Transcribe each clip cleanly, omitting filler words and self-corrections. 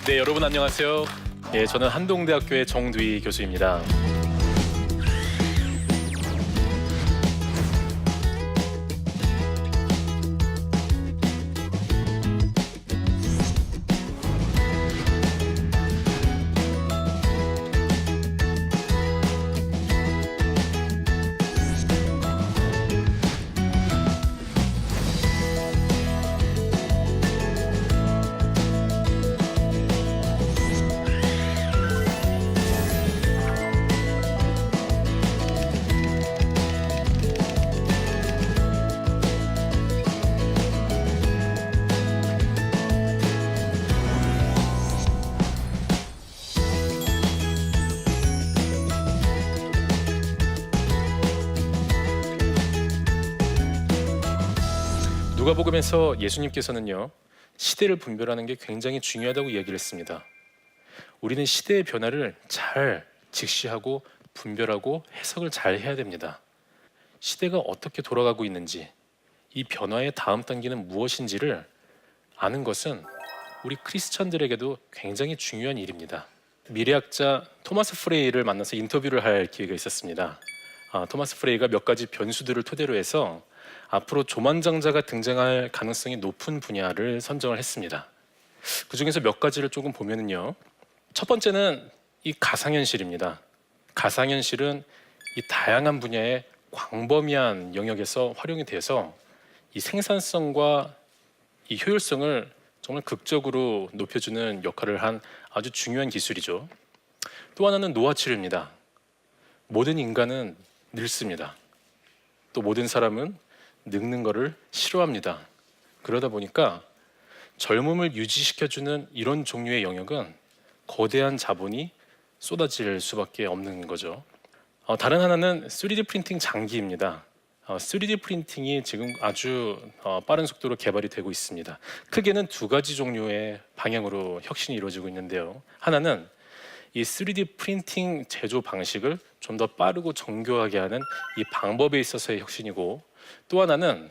네, 여러분 안녕하세요. 예, 저는 한동대학교의 정두희 교수입니다. 누가복음에서 예수님께서는요, 시대를 분별하는 게 굉장히 중요하다고 이야기를 했습니다. 우리는 시대의 변화를 잘 직시하고 분별하고 해석을 잘 해야 됩니다. 시대가 어떻게 돌아가고 있는지, 이 변화의 다음 단계는 무엇인지를 아는 것은 우리 크리스천들에게도 굉장히 중요한 일입니다. 미래학자 토마스 프레이를 만나서 인터뷰를 할 기회가 있었습니다. 토마스 프레이가 몇 가지 변수들을 토대로 해서 앞으로 조만장자가 등장할 가능성이 높은 분야를 선정을 했습니다. 그 중에서 몇 가지를 조금 보면은요, 첫 번째는 이 가상현실입니다. 가상현실은 이 다양한 분야의 광범위한 영역에서 활용이 돼서 이 생산성과 이 효율성을 정말 극적으로 높여주는 역할을 한 아주 중요한 기술이죠. 또 하나는 노화치료입니다. 모든 인간은 늙습니다. 또 모든 사람은 늙는 것을 싫어합니다. 그러다 보니까 젊음을 유지시켜주는 이런 종류의 영역은 거대한 자본이 쏟아질 수밖에 없는 거죠. 다른 하나는 3D 프린팅 장기입니다. 3D 프린팅이 지금 아주 빠른 속도로 개발이 되고 있습니다. 크게는 두 가지 종류의 방향으로 혁신이 이루어지고 있는데요. 하나는 이 3D 프린팅 제조 방식을 좀 더 빠르고 정교하게 하는 이 방법에 있어서의 혁신이고, 또 하나는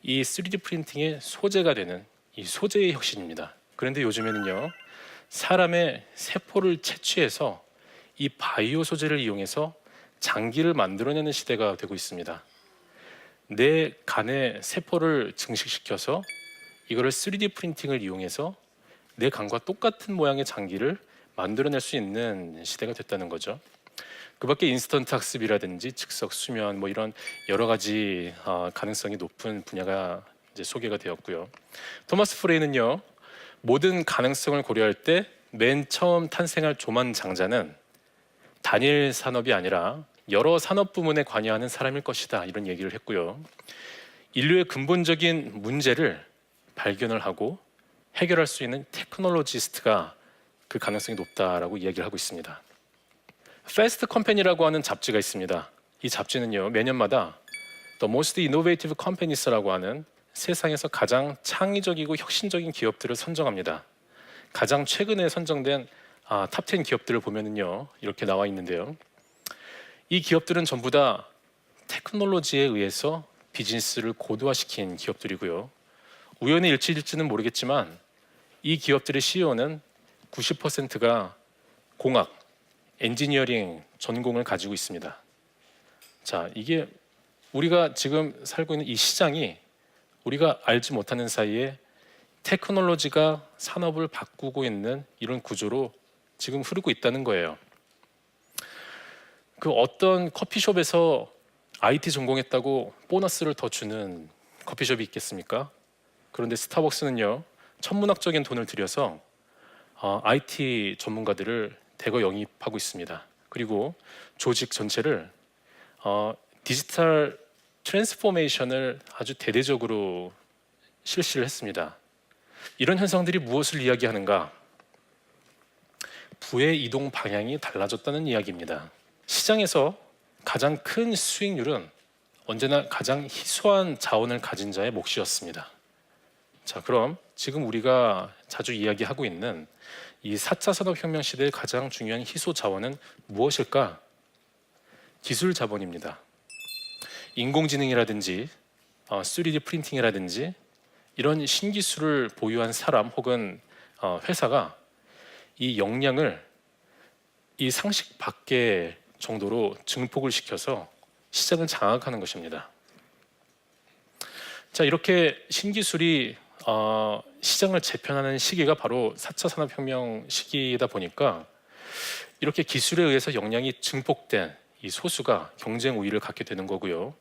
이 3D 프린팅의 소재가 되는 이 소재의 혁신입니다. 그런데 요즘에는요, 사람의 세포를 채취해서 이 바이오 소재를 이용해서 장기를 만들어내는 시대가 되고 있습니다. 내 간에 세포를 증식시켜서 이거를 3D 프린팅을 이용해서 내 간과 똑같은 모양의 장기를 만들어낼 수 있는 시대가 됐다는 거죠. 그 밖에 인스턴트 학습이라든지 즉석 수면, 뭐 이런 여러 가지 가능성이 높은 분야가 이제 소개가 되었고요. 토마스 프레이는요, 모든 가능성을 고려할 때 맨 처음 탄생할 조만장자는 단일 산업이 아니라 여러 산업 부문에 관여하는 사람일 것이다, 이런 얘기를 했고요. 인류의 근본적인 문제를 발견을 하고 해결할 수 있는 테크놀로지스트가 그 가능성이 높다라고 이야기를 하고 있습니다. 패스트 컴퍼니라고 하는 잡지가 있습니다. 이 잡지는요, 매년마다 The Most Innovative Companies라고 하는 세상에서 가장 창의적이고 혁신적인 기업들을 선정합니다. 가장 최근에 선정된 탑10 기업들을 보면은요, 이렇게 나와 있는데요. 이 기업들은 전부 다 테크놀로지에 의해서 비즈니스를 고도화시킨 기업들이고요. 우연의 일치일지는 모르겠지만 이 기업들의 CEO는 90%가 공학, 엔지니어링 전공을 가지고 있습니다. 자, 이게 우리가 지금 살고 있는 이 시장이 우리가 알지 못하는 사이에 테크놀로지가 산업을 바꾸고 있는 이런 구조로 지금 흐르고 있다는 거예요. 그 어떤 커피숍에서 IT 전공했다고 보너스를 더 주는 커피숍이 있겠습니까? 그런데 스타벅스는요, 천문학적인 돈을 들여서 IT 전문가들을 대거 영입하고 있습니다. 그리고 조직 전체를 디지털 트랜스포메이션을 아주 대대적으로 실시를 했습니다. 이런 현상들이 무엇을 이야기하는가? 부의 이동 방향이 달라졌다는 이야기입니다. 시장에서 가장 큰 수익률은 언제나 가장 희소한 자원을 가진 자의 몫이었습니다. 자, 그럼 지금 우리가 자주 이야기하고 있는 이 4차 산업혁명 시대의 가장 중요한 희소 자원은 무엇일까? 기술 자본입니다. 인공지능이라든지 3D 프린팅이라든지 이런 신기술을 보유한 사람 혹은 회사가 이 역량을 이 상식 밖의 정도로 증폭을 시켜서 시장을 장악하는 것입니다. 자, 이렇게 신기술이 시장을 재편하는 시기가 바로 4차 산업혁명 시기이다 보니까 이렇게 기술에 의해서 역량이 증폭된 이 소수가 경쟁 우위를 갖게 되는 거고요.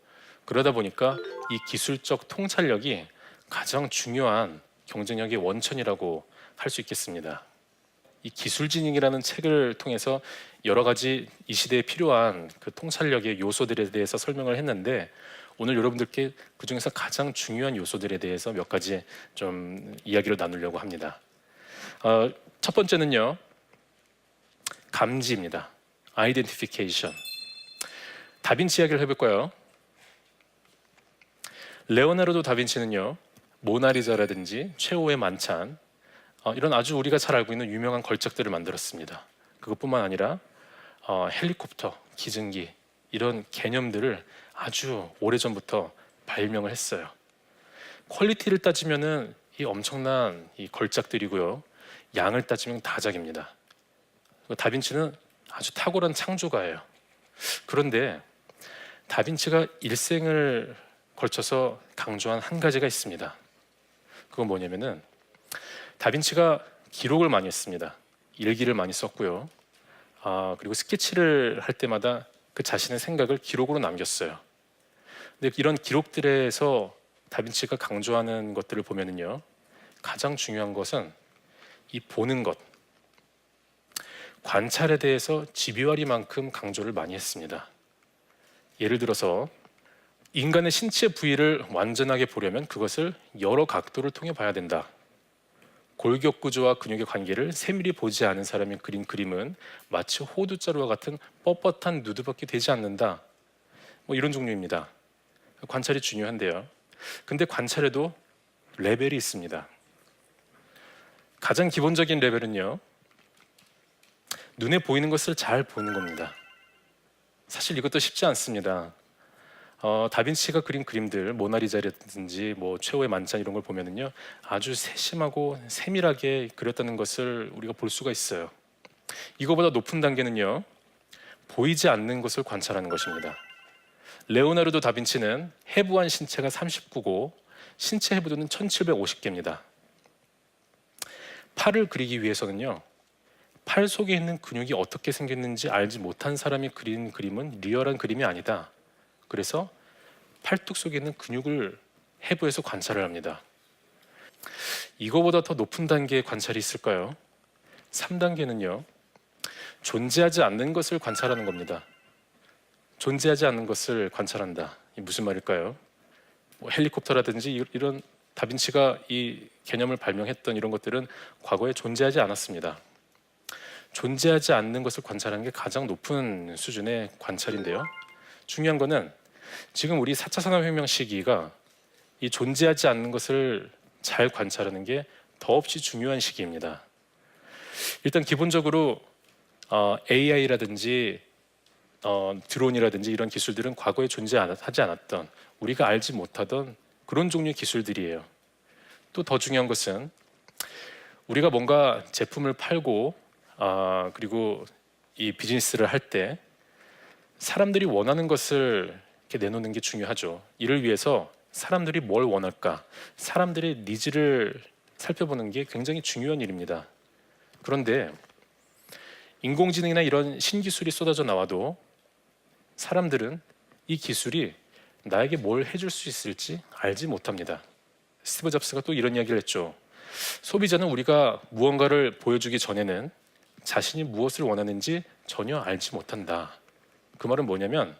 그러다 보니까 이 기술적 통찰력이 가장 중요한 경쟁력의 원천이라고 할 수 있겠습니다. 이 기술진익이라는 책을 통해서 여러 가지 이 시대에 필요한 그 통찰력의 요소들에 대해서 설명을 했는데, 오늘 여러분들께 그 중에서 가장 중요한 요소들에 대해서 몇 가지 좀 이야기를 나누려고 합니다. 첫 번째는요, 감지입니다. 아이덴티피케이션. 다빈치 이야기를 해볼까요? 레오나르도 다빈치는요, 모나리자라든지 최후의 만찬, 이런 아주 우리가 잘 알고 있는 유명한 걸작들을 만들었습니다. 그것뿐만 아니라 헬리콥터, 기증기, 이런 개념들을 아주 오래전부터 발명을 했어요. 퀄리티를 따지면은 이 엄청난 이 걸작들이고요, 양을 따지면 다작입니다. 다빈치는 아주 탁월한 창조가예요. 그런데 다빈치가 일생을 걸쳐서 강조한 한 가지가 있습니다. 그건 뭐냐면은 다빈치가 기록을 많이 했습니다. 일기를 많이 썼고요. 그리고 스케치를 할 때마다 그 자신의 생각을 기록으로 남겼어요. 근데 이런 기록들에서 다빈치가 강조하는 것들을 보면은요, 가장 중요한 것은 이 보는 것, 관찰에 대해서 집요하리만큼 강조를 많이 했습니다. 예를 들어서 인간의 신체 부위를 완전하게 보려면 그것을 여러 각도를 통해 봐야 된다. 골격 구조와 근육의 관계를 세밀히 보지 않은 사람이 그린 그림은 마치 호두자루와 같은 뻣뻣한 누드밖에 되지 않는다. 뭐 이런 종류입니다. 관찰이 중요한데요. 근데 관찰에도 레벨이 있습니다. 가장 기본적인 레벨은요, 눈에 보이는 것을 잘 보는 겁니다. 사실 이것도 쉽지 않습니다. 다빈치가 그린 그림들, 모나리자라든지 뭐 최후의 만찬 이런 걸 보면은요, 아주 세심하고 세밀하게 그렸다는 것을 우리가 볼 수가 있어요. 이거보다 높은 단계는요, 보이지 않는 것을 관찰하는 것입니다. 레오나르도 다빈치는 해부한 신체가 39고 신체 해부도는 1750개입니다. 팔을 그리기 위해서는요, 팔 속에 있는 근육이 어떻게 생겼는지 알지 못한 사람이 그린 그림은 리얼한 그림이 아니다. 그래서 팔뚝 속에 있는 근육을 해부해서 관찰을 합니다. 이거보다 더 높은 단계의 관찰이 있을까요? 3단계는요, 존재하지 않는 것을 관찰하는 겁니다. 존재하지 않는 것을 관찰한다. 이게 무슨 말일까요? 뭐 헬리콥터라든지 이런 다빈치가 이 개념을 발명했던 이런 것들은 과거에 존재하지 않았습니다. 존재하지 않는 것을 관찰하는 게 가장 높은 수준의 관찰인데요. 중요한 거는 지금 우리 4차 산업혁명 시기가 이 존재하지 않는 것을 잘 관찰하는 게 더없이 중요한 시기입니다. 일단 기본적으로 AI라든지 드론이라든지 이런 기술들은 과거에 존재하지 않았던, 우리가 알지 못하던 그런 종류의 기술들이에요. 또 더 중요한 것은 우리가 뭔가 제품을 팔고 그리고 이 비즈니스를 할 때 사람들이 원하는 것을 이렇게 내놓는 게 중요하죠. 이를 위해서 사람들이 뭘 원할까, 사람들의 니즈를 살펴보는 게 굉장히 중요한 일입니다. 그런데 인공지능이나 이런 신기술이 쏟아져 나와도 사람들은 이 기술이 나에게 뭘 해줄 수 있을지 알지 못합니다. 스티브 잡스가 또 이런 이야기를 했죠. 소비자는 우리가 무언가를 보여주기 전에는 자신이 무엇을 원하는지 전혀 알지 못한다. 그 말은 뭐냐면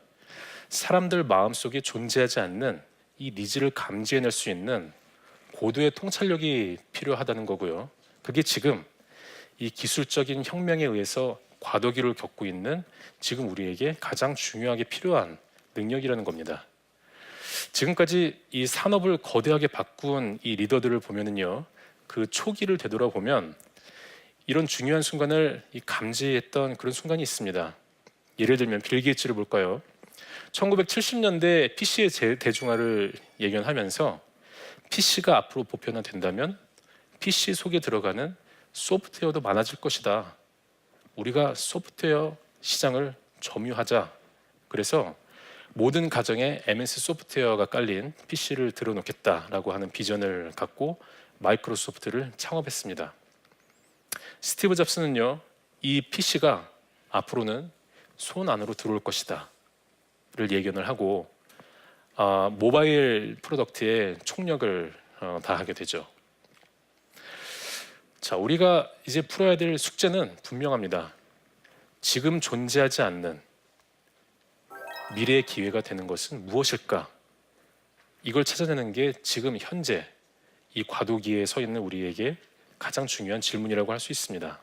사람들 마음속에 존재하지 않는 이 니즈를 감지해낼 수 있는 고도의 통찰력이 필요하다는 거고요. 그게 지금 이 기술적인 혁명에 의해서 과도기를 겪고 있는 지금 우리에게 가장 중요하게 필요한 능력이라는 겁니다. 지금까지 이 산업을 거대하게 바꾼 이 리더들을 보면은요, 그 초기를 되돌아보면 이런 중요한 순간을 감지했던 그런 순간이 있습니다. 예를 들면 빌 게이츠를 볼까요? 1970년대 PC의 대중화를 예견하면서 PC가 앞으로 보편화된다면 PC 속에 들어가는 소프트웨어도 많아질 것이다. 우리가 소프트웨어 시장을 점유하자. 그래서 모든 가정에 MS 소프트웨어가 깔린 PC를 들어놓겠다라고 하는 비전을 갖고 마이크로소프트를 창업했습니다. 스티브 잡스는요, 이 PC가 앞으로는 손 안으로 들어올 것이다 를 예견을 하고 모바일 프로덕트에 총력을 다하게 되죠. 자, 우리가 이제 풀어야 될 숙제는 분명합니다. 지금 존재하지 않는 미래의 기회가 되는 것은 무엇일까? 이걸 찾아내는 게 지금 현재 이 과도기에 서 있는 우리에게 가장 중요한 질문이라고 할 수 있습니다.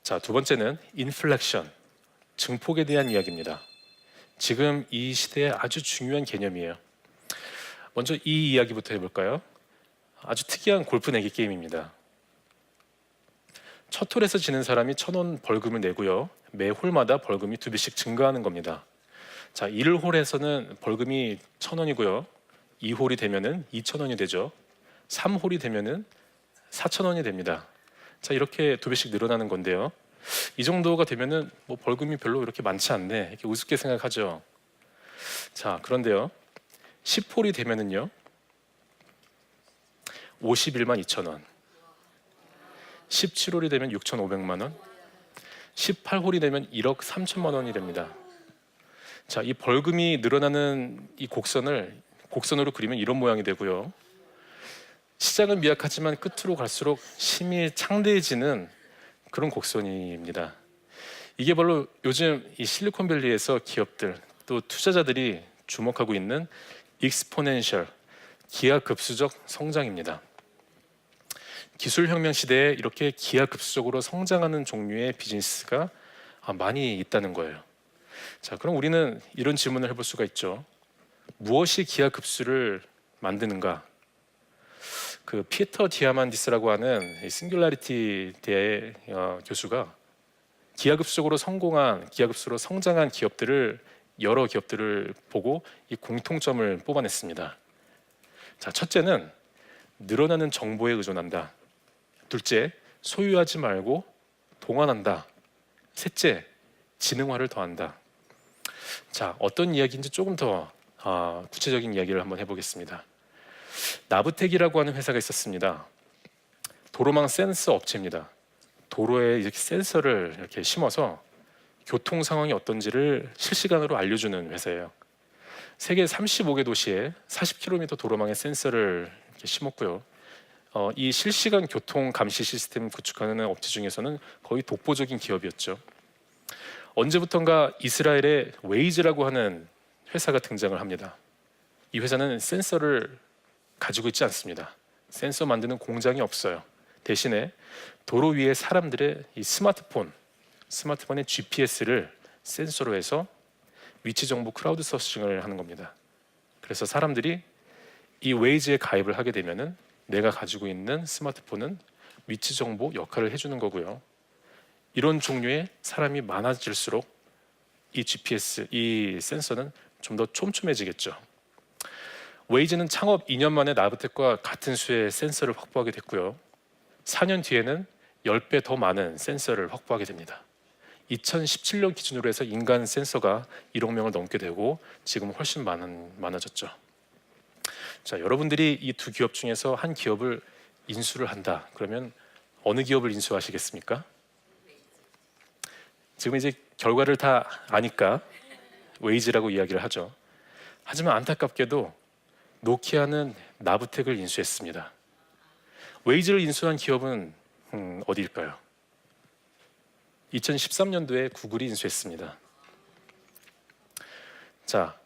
자, 두 번째는 인플렉션, 증폭에 대한 이야기입니다. 지금 이 시대에 아주 중요한 개념이에요. 먼저 이 이야기부터 해볼까요? 아주 특이한 골프 내기 게임입니다. 첫 홀에서 지는 사람이 1,000원 벌금을 내고요. 매 홀마다 벌금이 2배씩 증가하는 겁니다. 자, 1홀에서는 벌금이 1,000원이고요. 2홀이 되면은 2,000원이 되죠. 3홀이 되면은 4,000원이 됩니다. 자, 이렇게 2배씩 늘어나는 건데요. 이 정도가 되면은 뭐 벌금이 별로 이렇게 많지 않네, 이렇게 우습게 생각하죠. 자, 그런데요, 10홀이 되면은요 51만 2천 원, 17홀이 되면 6,500만 원, 18홀이 되면 1억 3천만 원이 됩니다. 자, 이 벌금이 늘어나는 이 곡선으로 그리면 이런 모양이 되고요. 시작은 미약하지만 끝으로 갈수록 힘이 창대해지는 그런 곡선입니다. 이게 바로 요즘 이 실리콘밸리에서 기업들 또 투자자들이 주목하고 있는 익스포넨셜, 기하급수적 성장입니다. 기술혁명 시대에 이렇게 기하급수적으로 성장하는 종류의 비즈니스가 많이 있다는 거예요. 자, 그럼 우리는 이런 질문을 해볼 수가 있죠. 무엇이 기하급수를 만드는가? 그 피터 디아만디스라고 하는 싱귤라리티 대의 교수가 기하급수적으로 성장한 여러 기업들을 보고 이 공통점을 뽑아냈습니다. 자, 첫째는 늘어나는 정보에 의존한다. 둘째, 소유하지 말고 동환한다. 셋째, 지능화를 더한다. 자, 어떤 이야기인지 조금 더 구체적인 이야기를 한번 해보겠습니다. 나브텍이라고 하는 회사가 있었습니다. 도로망 센서 업체입니다. 도로에 이렇게 센서를 이렇게 심어서 교통 상황이 어떤지를 실시간으로 알려주는 회사예요. 세계 35개 도시에 40km 도로망에 센서를 이렇게 심었고요. 이 실시간 교통 감시 시스템 구축하는 업체 중에서는 거의 독보적인 기업이었죠. 언제부턴가 이스라엘에 웨이즈라고 하는 회사가 등장을 합니다. 이 회사는 센서를 가지고 있지 않습니다. 센서 만드는 공장이 없어요. 대신에 도로 위에 사람들의 이 스마트폰의 GPS를 센서로 해서 위치 정보 크라우드 서칭을 하는 겁니다. 그래서 사람들이 이 웨이즈에 가입을 하게 되면은 내가 가지고 있는 스마트폰은 위치 정보 역할을 해주는 거고요. 이런 종류의 사람이 많아질수록 이 GPS, 이 센서는 좀 더 촘촘해지겠죠. 웨이즈는 창업 2년 만에 나브텍과 같은 수의 센서를 확보하게 됐고요. 4년 뒤에는 10배 더 많은 센서를 확보하게 됩니다. 2017년 기준으로 해서 인간 센서가 1억 명을 넘게 되고 지금 훨씬 많아졌죠. 자, 여러분들이 이 두 기업 중에서 한 기업을 인수를 한다. 그러면 어느 기업을 인수하시겠습니까? 지금 이제 결과를 다 아니까 웨이즈라고 이야기를 하죠. 하지만 안타깝게도 노키아는 나브텍을 인수했습니다. 웨이즈를 인수한 기업은 어디일까요? 2013년도에 구글이 인수했습니다. 자,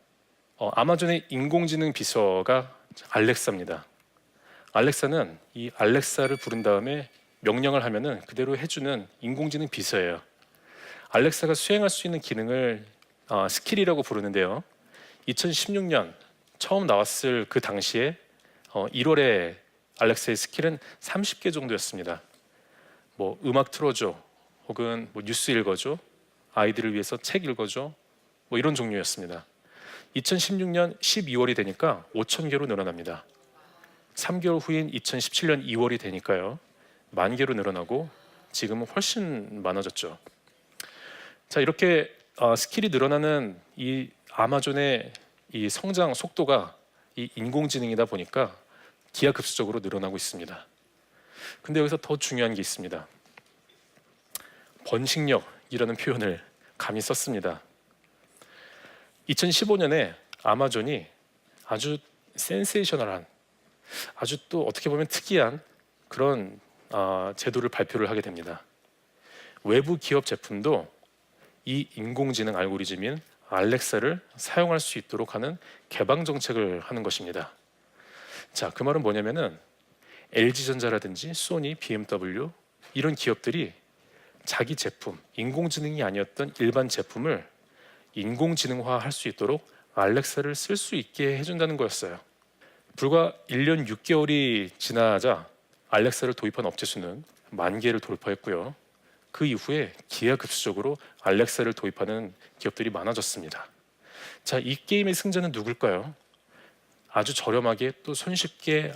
아마존의 인공지능 비서가 알렉사입니다. 알렉사는 이 알렉사를 부른 다음에 명령을 하면은 그대로 해주는 인공지능 비서예요. 알렉사가 수행할 수 있는 기능을 스킬이라고 부르는데요. 2016년 처음 나왔을 그 당시에 1월에 알렉사의 스킬은 30개 정도였습니다. 뭐 음악 틀어줘, 혹은 뭐 뉴스 읽어줘, 아이들을 위해서 책 읽어줘, 뭐 이런 종류였습니다. 2016년 12월이 되니까 5,000개로 늘어납니다. 3개월 후인 2017년 2월이 되니까요, 만 개로 늘어나고 지금은 훨씬 많아졌죠. 자, 이렇게 스킬이 늘어나는 이 아마존의 이 성장 속도가 이 인공지능이다 보니까 기하급수적으로 늘어나고 있습니다. 근데 여기서 더 중요한 게 있습니다. 번식력이라는 표현을 감히 썼습니다. 2015년에 아마존이 아주 센세이셔널한, 아주 또 어떻게 보면 특이한 그런 제도를 발표를 하게 됩니다. 외부 기업 제품도 이 인공지능 알고리즘인 알렉사를 사용할 수 있도록 하는 개방 정책을 하는 것입니다. 자, 그 말은 뭐냐면은 LG전자라든지 소니, BMW 이런 기업들이 자기 제품, 인공지능이 아니었던 일반 제품을 인공지능화 할 수 있도록 알렉사를 쓸 수 있게 해준다는 거였어요. 불과 1년 6개월이 지나자 알렉사를 도입한 업체 수는 10,000개를 돌파했고요. 그 이후에 기하급수적으로 알렉사를 도입하는 기업들이 많아졌습니다. 자, 이 게임의 승자는 누굴까요? 아주 저렴하게 또 손쉽게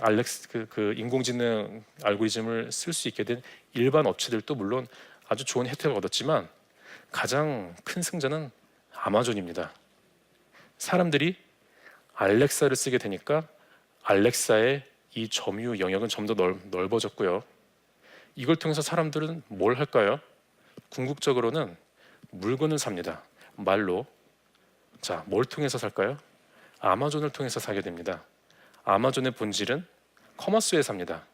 그 인공지능 알고리즘을 쓸 수 있게 된 일반 업체들도 물론 아주 좋은 혜택을 얻었지만 가장 큰 승자는 아마존입니다. 사람들이 알렉사를 쓰게 되니까 알렉사의 이 점유 영역은 좀 더 넓어졌고요. 이걸 통해서 사람들은 뭘 할까요? 궁극적으로는 물건을 삽니다. 말로. 자, 뭘 통해서 살까요? 아마존을 통해서 사게 됩니다. 아마존의 본질은 커머스에 삽니다.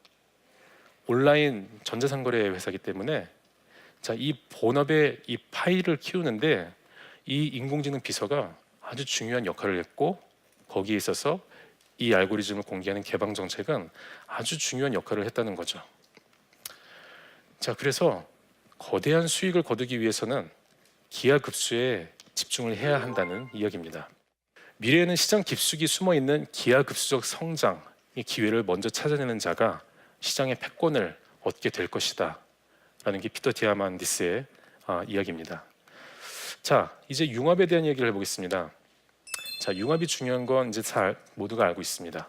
온라인 전자상거래 회사이기 때문에 자, 이 본업의 이 파일을 키우는데 이 인공지능 비서가 아주 중요한 역할을 했고 거기에 있어서 이 알고리즘을 공개하는 개방 정책은 아주 중요한 역할을 했다는 거죠. 자, 그래서 거대한 수익을 거두기 위해서는 기하급수에 집중을 해야 한다는 이야기입니다. 미래에는 시장 깊숙이 숨어있는 기하급수적 성장의 기회를 먼저 찾아내는 자가 시장의 패권을 얻게 될 것이다 라는 게 피터 디아만디스의 이야기입니다. 자, 이제 융합에 대한 얘기를 해보겠습니다. 자, 융합이 중요한 건 이제 잘 모두가 알고 있습니다.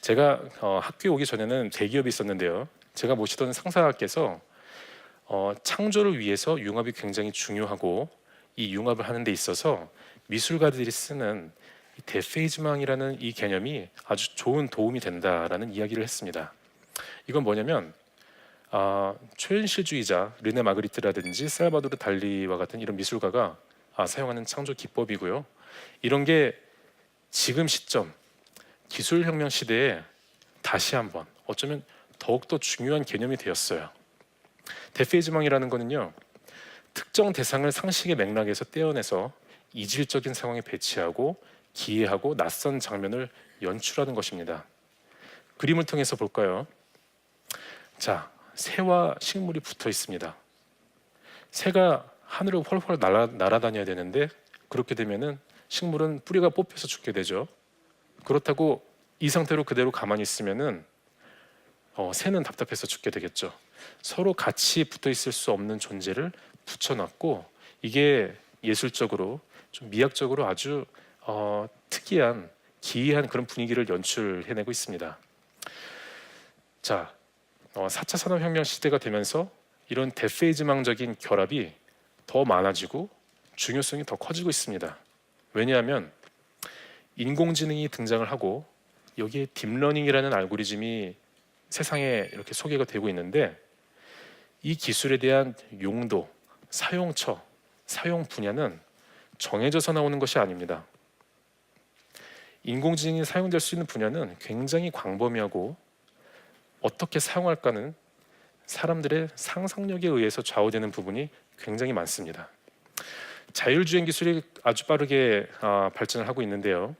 제가 학교에 오기 전에는 대기업이 있었는데요. 제가 모시던 상사께서 창조를 위해서 융합이 굉장히 중요하고 이 융합을 하는 데 있어서 미술가들이 쓰는 데페이즈망이라는 이 개념이 아주 좋은 도움이 된다라는 이야기를 했습니다. 이건 뭐냐면 초현실주의자 르네 마그리트라든지 살바도르 달리와 같은 이런 미술가가 사용하는 창조 기법이고요. 이런 게 지금 시점 기술혁명 시대에 다시 한번 어쩌면 더욱더 중요한 개념이 되었어요. 데페이즈망이라는 거는요, 특정 대상을 상식의 맥락에서 떼어내서 이질적인 상황에 배치하고 기이하고 낯선 장면을 연출하는 것입니다. 그림을 통해서 볼까요? 자, 새와 식물이 붙어 있습니다. 새가 하늘을 훨훨 날아다녀야 되는데 그렇게 되면은 식물은 뿌리가 뽑혀서 죽게 되죠. 그렇다고 이 상태로 그대로 가만히 있으면은 새는 답답해서 죽게 되겠죠. 서로 같이 붙어 있을 수 없는 존재를 붙여놨고 이게 예술적으로 좀 미학적으로 아주 특이한 기이한 그런 분위기를 연출해내고 있습니다. 자, 4차 산업혁명 시대가 되면서 이런 데페이즈망적인 결합이 더 많아지고 중요성이 더 커지고 있습니다. 왜냐하면 인공지능이 등장을 하고 여기에 딥러닝이라는 알고리즘이 세상에 이렇게 소개가 되고 있는데 이 기술에 대한 용도, 사용처, 사용 분야는 정해져서 나오는 것이 아닙니다. 인공지능이 사용될 수 있는 분야는 굉장히 광범위하고 어떻게 사용할까는 사람들의 상상력에 의해서 좌우되는 부분이 굉장히 많습니다. 자율주행 기술이 아주 빠르게 발전을 하고 있는데요.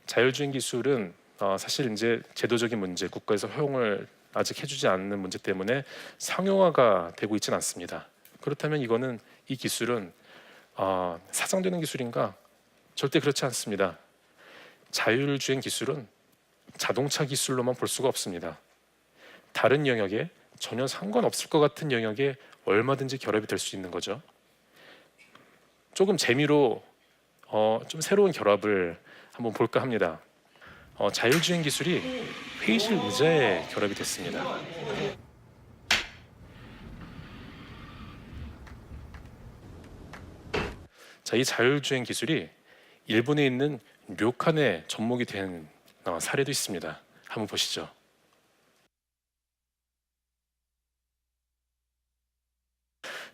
자율주행 기술은 사실 이제 제도적인 문제, 국가에서 허용을 아직 해주지 않는 문제 때문에 상용화가 되고 있지는 않습니다. 그렇다면 이 기술은 사장되는 기술인가? 절대 그렇지 않습니다. 자율주행 기술은 자동차 기술로만 볼 수가 없습니다. 다른 영역에 전혀 상관없을 것 같은 영역에 얼마든지 결합이 될 수 있는 거죠. 조금 재미로 좀 새로운 결합을 한번 볼까 합니다. 자율주행 기술이 회의실 의자에 결합이 됐습니다. 자, 이 자율주행 기술이 일본에 있는 료칸에 접목이 된 사례도 있습니다. 한번 보시죠.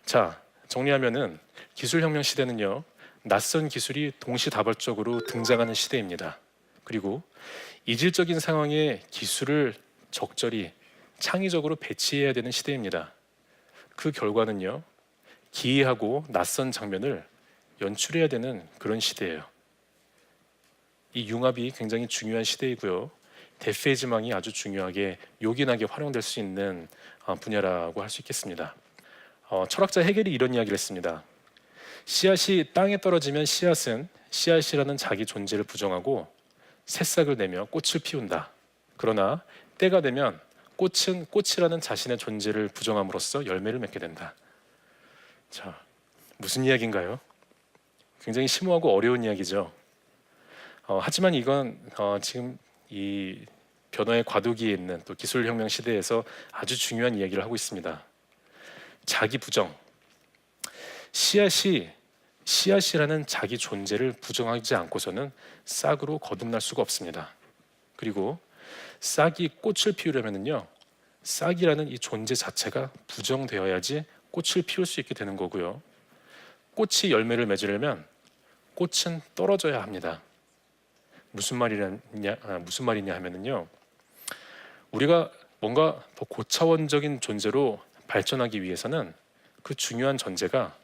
자, 정리하면은 기술혁명 시대는요, 낯선 기술이 동시다발적으로 등장하는 시대입니다. 그리고 이질적인 상황에 기술을 적절히 창의적으로 배치해야 되는 시대입니다. 그 결과는요, 기이하고 낯선 장면을 연출해야 되는 그런 시대예요. 이 융합이 굉장히 중요한 시대이고요. 대페이지망이 아주 중요하게 요긴하게 활용될 수 있는 분야라고 할 수 있겠습니다. 철학자 헤겔이 이런 이야기를 했습니다. 씨앗이 땅에 떨어지면 씨앗은 씨앗이라는 자기 존재를 부정하고 새싹을 내며 꽃을 피운다. 그러나 때가 되면 꽃은 꽃이라는 자신의 존재를 부정함으로써 열매를 맺게 된다. 자, 무슨 이야기인가요? 굉장히 심오하고 어려운 이야기죠. 하지만 이건 지금 이 변화의 과도기에 있는 또 기술혁명 시대에서 아주 중요한 이야기를 하고 있습니다. 자기 부정. 씨앗이라는 자기 존재를 부정하지 않고서는 싹으로 거듭날 수가 없습니다. 그리고 싹이 꽃을 피우려면요, 싹이라는 이 존재 자체가 부정되어야지 꽃을 피울 수 있게 되는 거고요. 꽃이 열매를 맺으려면 꽃은 떨어져야 합니다. 무슨 말이냐 하면은요, 우리가 뭔가 더 고차원적인 존재로 발전하기 위해서는 그 중요한 전제가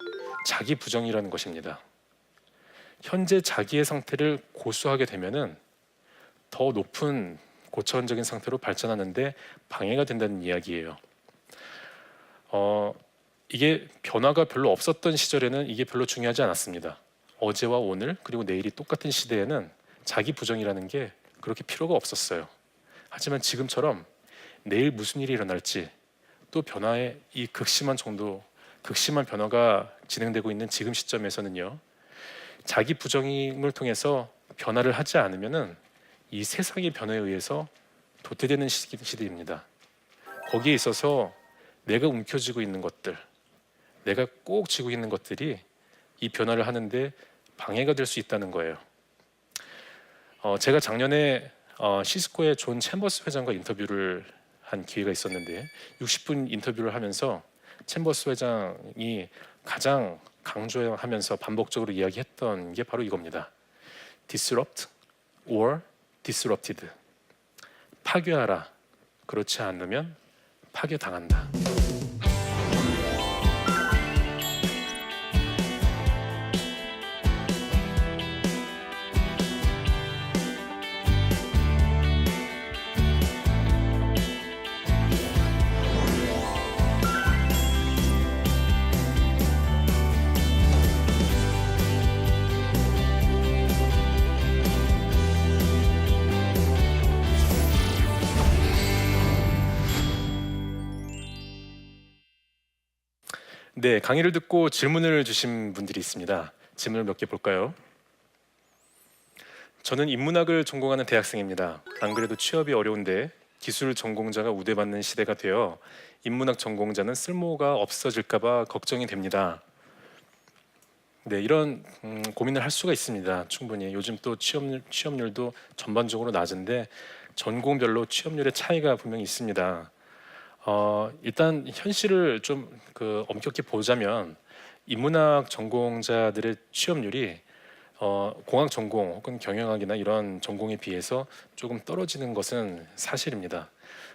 자기 부정이라는 것입니다. 현재 자기의 상태를 고수하게 되면은 더 높은 고차원적인 상태로 발전하는데 방해가 된다는 이야기예요. 이게 변화가 별로 없었던 시절에는 이게 별로 중요하지 않았습니다. 어제와 오늘 그리고 내일이 똑같은 시대에는 자기 부정이라는 게 그렇게 필요가 없었어요. 하지만 지금처럼 내일 무슨 일이 일어날지, 또 변화의 이 극심한 변화가 진행되고 있는 지금 시점에서는요, 자기 부정을 통해서 변화를 하지 않으면은 이 세상의 변화에 의해서 도태되는 시대입니다. 거기에 있어서 내가 움켜쥐고 있는 것들, 내가 꼭 쥐고 있는 것들이 이 변화를 하는데 방해가 될 수 있다는 거예요. 제가 작년에 시스코의 존 챔버스 회장과 인터뷰를 한 기회가 있었는데 60분 인터뷰를 하면서 챔버스 회장이 가장 강조하면서 반복적으로 이야기했던 게 바로 이겁니다. Disrupt or disrupted. 파괴하라. 그렇지 않으면 파괴당한다. 네, 강의를 듣고 질문을 주신 분들이 있습니다. 질문을 몇 개 볼까요? 저는 인문학을 전공하는 대학생입니다. 안 그래도 취업이 어려운데 기술 전공자가 우대받는 시대가 되어 인문학 전공자는 쓸모가 없어질까 봐 걱정이 됩니다. 네, 이런 고민을 할 수가 있습니다. 충분히. 요즘 또 취업률도 전반적으로 낮은데 전공별로 취업률의 차이가 분명히 있습니다. 일단 현실을 좀 엄격히 보자면 인문학 전공자들의 취업률이 공학 전공 혹은 경영학이나 이런 전공에 비해서 조금 떨어지는 것은 사실입니다.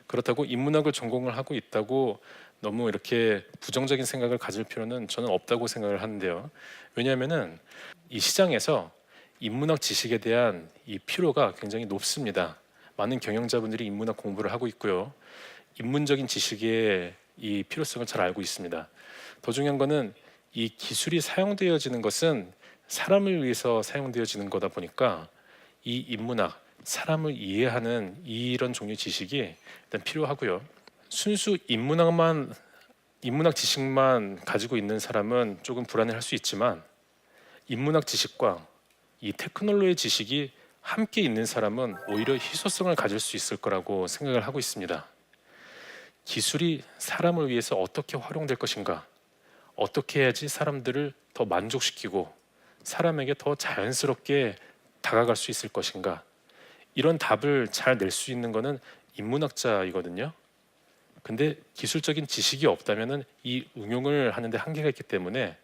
그렇다고 인문학을 전공을 하고 있다고 너무 이렇게 부정적인 생각을 가질 필요는 저는 없다고 생각을 하는데요. 왜냐하면은 이 시장에서 인문학 지식에 대한 이 필요가 굉장히 높습니다. 많은 경영자분들이 인문학 공부를 하고 있고요. 인문적인 지식의 이 필요성을 잘 알고 있습니다. 더 중요한 거는 이 기술이 사용되어지는 것은 사람을 위해서 사용되어지는 거다 보니까 이 인문학, 사람을 이해하는 이런 종류의 지식이 일단 필요하고요. 순수 인문학 지식만 가지고 있는 사람은 조금 불안해할 수 있지만 인문학 지식과 이 테크놀로지 지식이 함께 있는 사람은 오히려 희소성을 가질 수 있을 거라고 생각을 하고 있습니다. 기술이 사람을 위해서 어떻게 활용될 것인가, 어떻게 해야지 사람들을 더 만족시키고 사람에게 더 자연스럽게 다가갈 수 있을 것인가? 이런 답을 잘 낼 수 있는 것은 인문학자이거든요. 근데 기술적인 지식이 없다면은 이 응용을 하는데 한계가 있기 때문에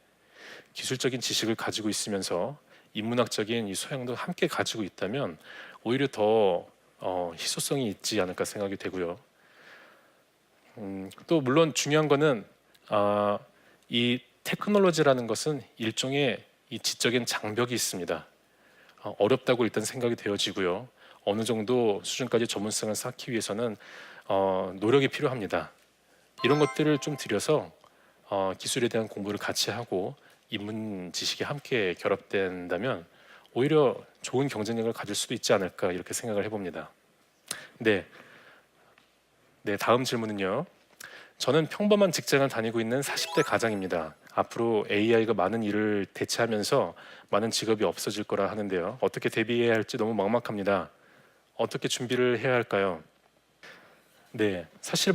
기술적인 지식을 가지고 있으면서 인문학적인 이 소양도 함께 가지고 있다면 오히려 더 희소성이 있지 않을까 생각이 되고요. 또 물론 중요한 거는 이 테크놀로지라는 것은 일종의 이 지적인 장벽이 있습니다. 어렵다고 일단 생각이 되어지고요. 어느 정도 수준까지 전문성을 쌓기 위해서는 노력이 필요합니다. 이런 것들을 좀 들여서 기술에 대한 공부를 같이 하고 인문 지식이 함께 결합된다면 오히려 좋은 경쟁력을 가질 수도 있지 않을까 이렇게 생각을 해봅니다. 네, 다음 질문은요. 저는 평범한 직장을 다니고 있는 40대 가장입니다. 앞으로 AI가 많은 일을 대체하면서 많은 직업이 없어질 거라 하는데요. 어떻게 대비해야 할지 너무 막막합니다. 어떻게 준비를 해야 할까요? 네, 사실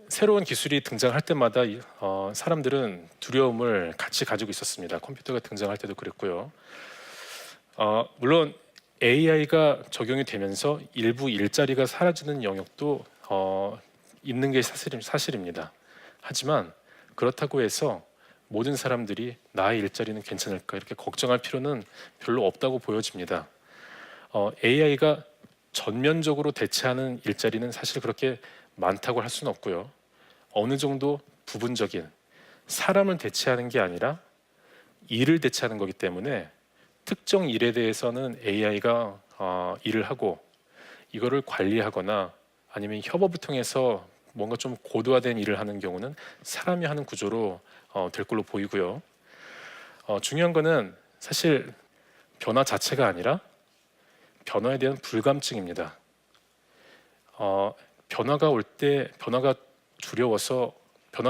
새로운 기술이 등장할 때마다 사람들은 두려움을 같이 가지고 있었습니다. 컴퓨터가 등장할 때도 그랬고요. 물론 AI가 적용이 되면서 일부 일자리가 사라지는 영역도 있는 게 사실입니다. 하지만 그렇다고 해서 모든 사람들이 나의 일자리는 괜찮을까 이렇게 걱정할 필요는 별로 없다고 보여집니다. AI가 전면적으로 대체하는 일자리는 사실 그렇게 많다고 할 수는 없고요. 어느 정도 부분적인 사람을 대체하는 게 아니라 일을 대체하는 거기 때문에 특정 일에 대해서는 AI가 일을 하고 이거를 관리하거나 아니면 협업을 통해서 뭔가 좀 고도화된 일을 하는 경우는 사람이 하는 구조로 될 걸로 보이고요. 중요한 거는 사실 변화 자체가 아니라 변화에 대한 불감증입니다. 변화가 올 때 변화가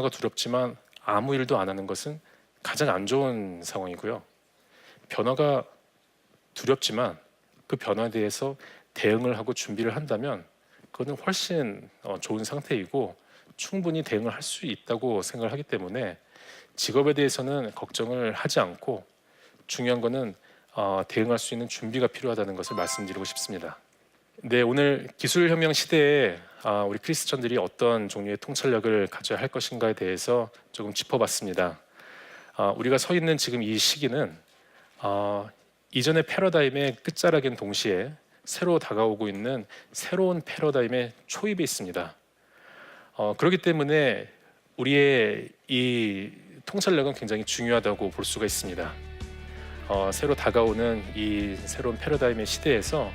두렵지만 아무 일도 안 하는 것은 가장 안 좋은 상황이고요. 변화가 두렵지만 그 변화에 대해서 대응을 하고 준비를 한다면 그거는 훨씬 좋은 상태이고 충분히 대응을 할 수 있다고 생각을 하기 때문에 직업에 대해서는 걱정을 하지 않고 중요한 거는 대응할 수 있는 준비가 필요하다는 것을 말씀드리고 싶습니다. 네, 오늘 기술혁명 시대에 우리 크리스천들이 어떤 종류의 통찰력을 가져야 할 것인가에 대해서 조금 짚어봤습니다. 우리가 서 있는 지금 이 시기는 이전의 패러다임의 끝자락인 동시에 새로 다가오고 있는 새로운 패러다임의 초입에 있습니다. 그렇기 때문에 우리의 이 통찰력은 굉장히 중요하다고 볼 수가 있습니다. 새로 다가오는 이 새로운 패러다임의 시대에서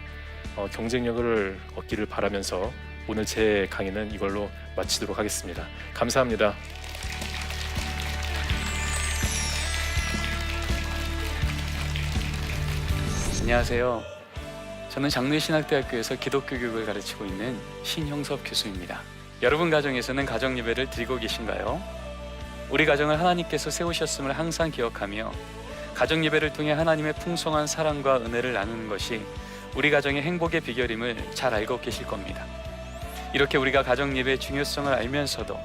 경쟁력을 얻기를 바라면서 오늘 제 강의는 이걸로 마치도록 하겠습니다. 감사합니다. 안녕하세요. 저는 장로신학대학교에서 기독교 교육을 가르치고 있는 신형섭 교수입니다. 여러분 가정에서는 가정 예배를 드리고 계신가요? 우리 가정을 하나님께서 세우셨음을 항상 기억하며 가정 예배를 통해 하나님의 풍성한 사랑과 은혜를 나누는 것이 우리 가정의 행복의 비결임을 잘 알고 계실 겁니다. 이렇게 우리가 가정 예배의 중요성을 알면서도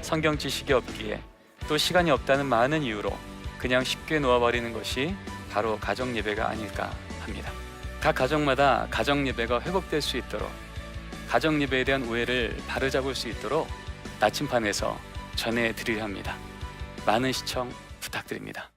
성경 지식이 없기에 또 시간이 없다는 많은 이유로 그냥 쉽게 놓아버리는 것이 바로 가정 예배가 아닐까 합니다. 각 가정마다 가정 예배가 회복될 수 있도록 가정 예배에 대한 오해를 바로잡을 수 있도록 나침판에서 전해드리려 합니다. 많은 시청 부탁드립니다.